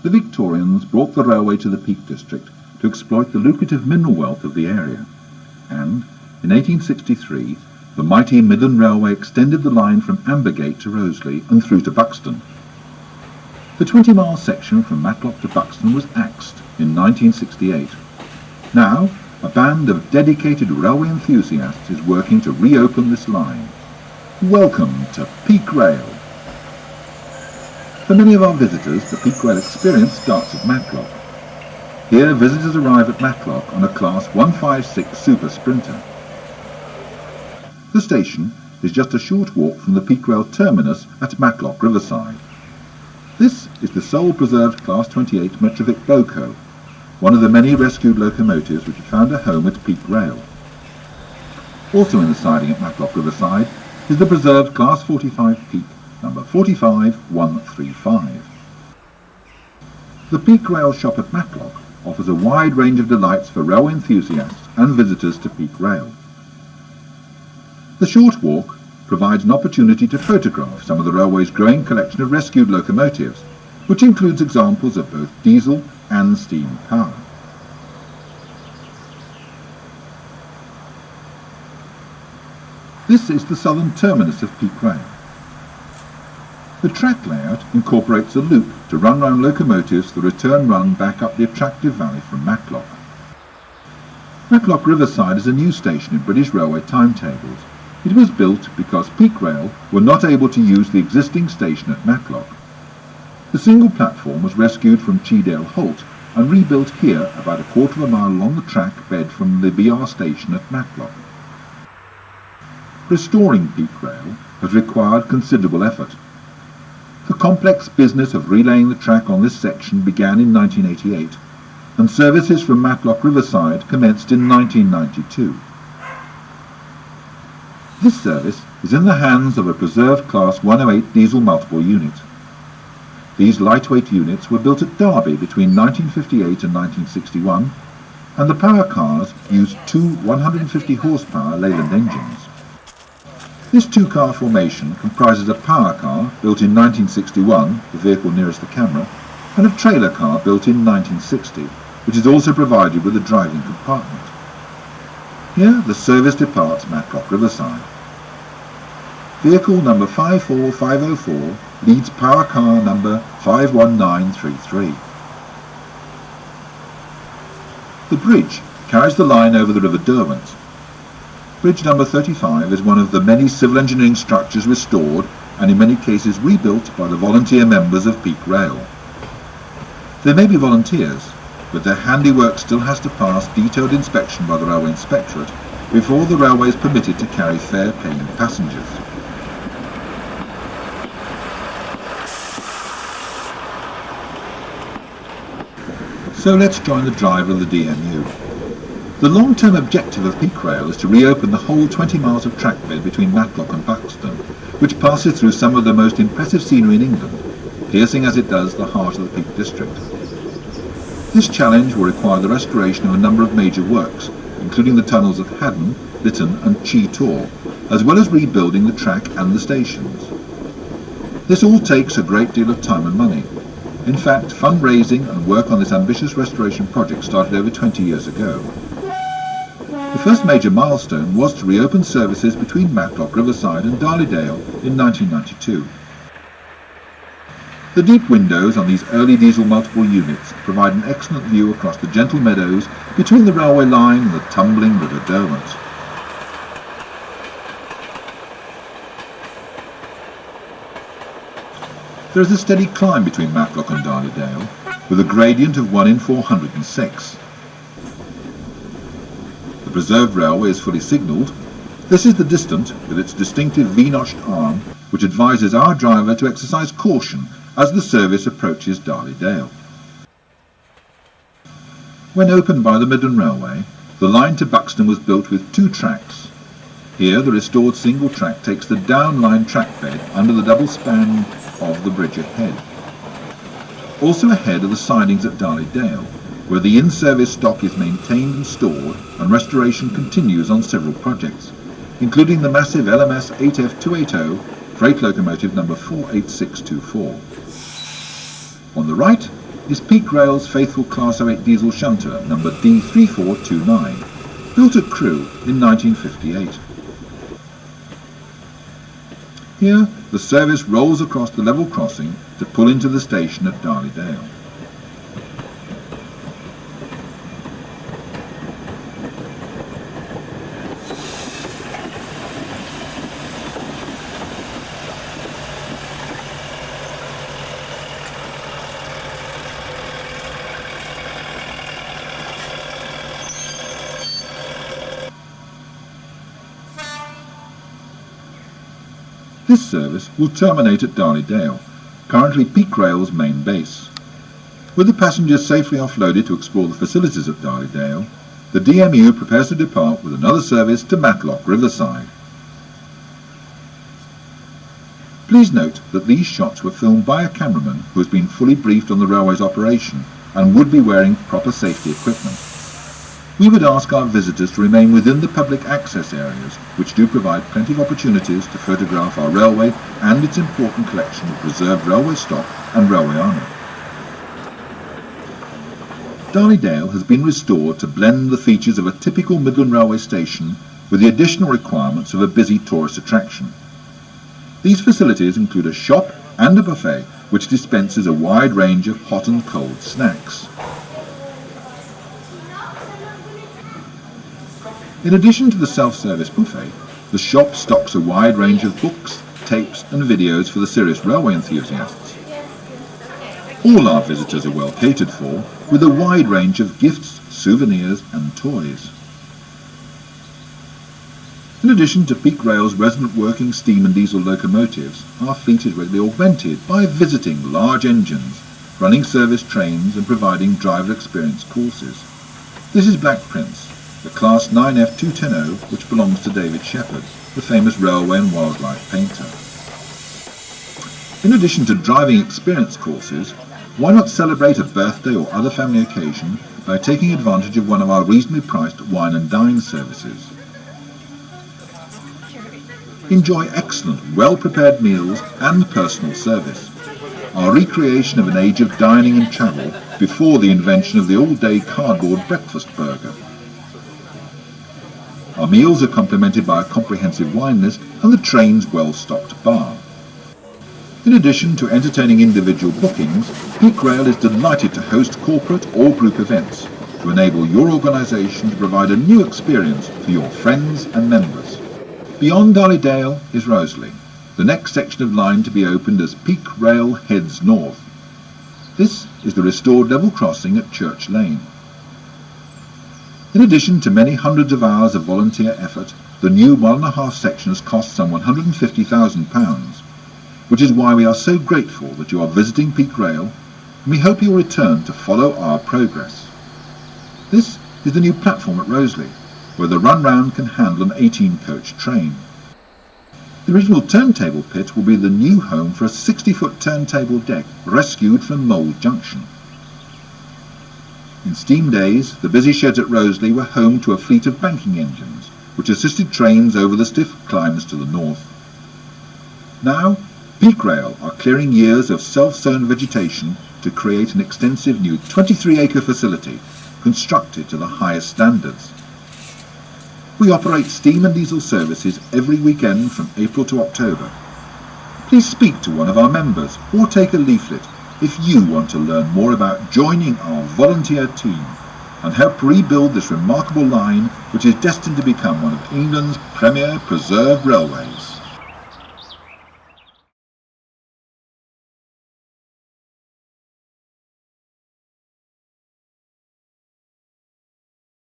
the Victorians brought the railway to the Peak District to exploit the lucrative mineral wealth of the area, and in 1863 the mighty Midland Railway extended the line from Ambergate to Roseley and through to Buxton. The 20-mile section from Matlock to Buxton was axed in 1968. Now, a band of dedicated railway enthusiasts is working to reopen this line. Welcome to Peak Rail. For many of our visitors, the Peak Rail experience starts at Matlock. Here, visitors arrive at Matlock on a Class 156 Super Sprinter. The station is just a short walk from the Peak Rail terminus at Matlock Riverside. This is the sole preserved Class 28 Metrovic Boco, one of the many rescued locomotives which have found a home at Peak Rail. Also in the siding at Matlock Riverside is the preserved Class 45 Peak, number 45135. The Peak Rail shop at Matlock offers a wide range of delights for railway enthusiasts and visitors to Peak Rail. The short walk provides an opportunity to photograph some of the railway's growing collection of rescued locomotives, which includes examples of both diesel and steam power. This is the southern terminus of Peak Rail. The track layout incorporates a loop to run round locomotives the return run back up the attractive valley from Matlock. Matlock Riverside is a new station in British Railway timetables. It was built because Peak Rail were not able to use the existing station at Matlock. The single platform was rescued from Cheadale Holt and rebuilt here about a quarter of a mile along the track bed from the BR station at Matlock. Restoring Peak Rail has required considerable effort. The complex business of relaying the track on this section began in 1988, and services from Matlock Riverside commenced in 1992. This service is in the hands of a preserved Class 108 diesel multiple unit. These lightweight units were built at Derby between 1958 and 1961, and the power cars used two 150 horsepower Leyland engines. This two-car formation comprises a power car built in 1961, the vehicle nearest the camera, and a trailer car built in 1960, which is also provided with a driving compartment. Here the service departs Matlock Riverside. Vehicle number 54504 leads power car number 51933. The bridge carries the line over the River Derwent. Bridge number 35 is one of the many civil engineering structures restored and in many cases rebuilt by the volunteer members of Peak Rail. They may be volunteers, but their handiwork still has to pass detailed inspection by the Railway Inspectorate before the railway is permitted to carry fare-paying passengers. So let's join the driver of the DMU. The long-term objective of Peak Rail is to reopen the whole 20 miles of track bed between Matlock and Buxton, which passes through some of the most impressive scenery in England, piercing as it does the heart of the Peak District. This challenge will require the restoration of a number of major works, including the tunnels of Haddon, Lytton and Chi Tor, as well as rebuilding the track and the stations. This all takes a great deal of time and money. In fact, fundraising and work on this ambitious restoration project started over 20 years ago. The first major milestone was to reopen services between Matlock Riverside and Darley-Dale in 1992. The deep windows on these early diesel multiple units provide an excellent view across the gentle meadows between the railway line and the tumbling River Derwent. There is a steady climb between Matlock and Darley-Dale, with a gradient of 1 in 406. The preserved railway is fully signalled. This is the distant, with its distinctive V-notched arm, which advises our driver to exercise caution as the service approaches Darley-Dale. When opened by the Midland Railway, the line to Buxton was built with 2 tracks. Here the restored single track takes the downline track bed under the double span of the bridge ahead. Also ahead are the sidings at Darley-Dale, where the in-service stock is maintained and stored, and restoration continues on several projects, including the massive LMS 8F280 freight locomotive number 48624. On the right is Peak Rail's faithful Class 08 diesel shunter number D3429, built at Crewe in 1958. Here, the service rolls across the level crossing to pull into the station at Darley Dale. This service will terminate at Darley Dale, currently Peak Rail's main base. With the passengers safely offloaded to explore the facilities at Darley Dale, the DMU prepares to depart with another service to Matlock, Riverside. Please note that these shots were filmed by a cameraman who has been fully briefed on the railway's operation and would be wearing proper safety equipment. We would ask our visitors to remain within the public access areas, which do provide plenty of opportunities to photograph our railway and its important collection of preserved railway stock and railway honour. Darley Dale has been restored to blend the features of a typical Midland Railway station with the additional requirements of a busy tourist attraction. These facilities include a shop and a buffet which dispenses a wide range of hot and cold snacks. In addition to the self-service buffet, the shop stocks a wide range of books, tapes and videos for the serious railway enthusiasts. All our visitors are well catered for, with a wide range of gifts, souvenirs and toys. In addition to Peak Rail's resident working steam and diesel locomotives, our fleet is regularly augmented by visiting large engines, running service trains and providing driver experience courses. This is Black Prince, the Class 9F210 which belongs to David Shepherd, the famous railway and wildlife painter. In addition to driving experience courses, why not celebrate a birthday or other family occasion by taking advantage of one of our reasonably priced wine and dine services? Enjoy excellent, well-prepared meals and personal service. Our recreation of an age of dining and travel before the invention of the all-day cardboard breakfast burger. Our meals are complemented by a comprehensive wine list and the train's well-stocked bar. In addition to entertaining individual bookings, Peak Rail is delighted to host corporate or group events to enable your organisation to provide a new experience for your friends and members. Beyond Darley Dale is Roseley, the next section of line to be opened as Peak Rail heads north. This is the restored level crossing at Church Lane. In addition to many hundreds of hours of volunteer effort, the new 1.5 section has cost some £150,000, which is why we are so grateful that you are visiting Peak Rail, and we hope you'll return to follow our progress. This is the new platform at Roseley, where the run-round can handle an 18-coach train. The original turntable pit will be the new home for a 60-foot turntable deck rescued from Mould Junction. In steam days, the busy sheds at Roseley were home to a fleet of banking engines, which assisted trains over the stiff climbs to the north. Now, Peak Rail are clearing years of self-sown vegetation to create an extensive new 23-acre facility constructed to the highest standards. We operate steam and diesel services every weekend from April to October. Please speak to one of our members or take a leaflet if you want to learn more about joining our volunteer team and help rebuild this remarkable line which is destined to become one of England's premier preserved railways.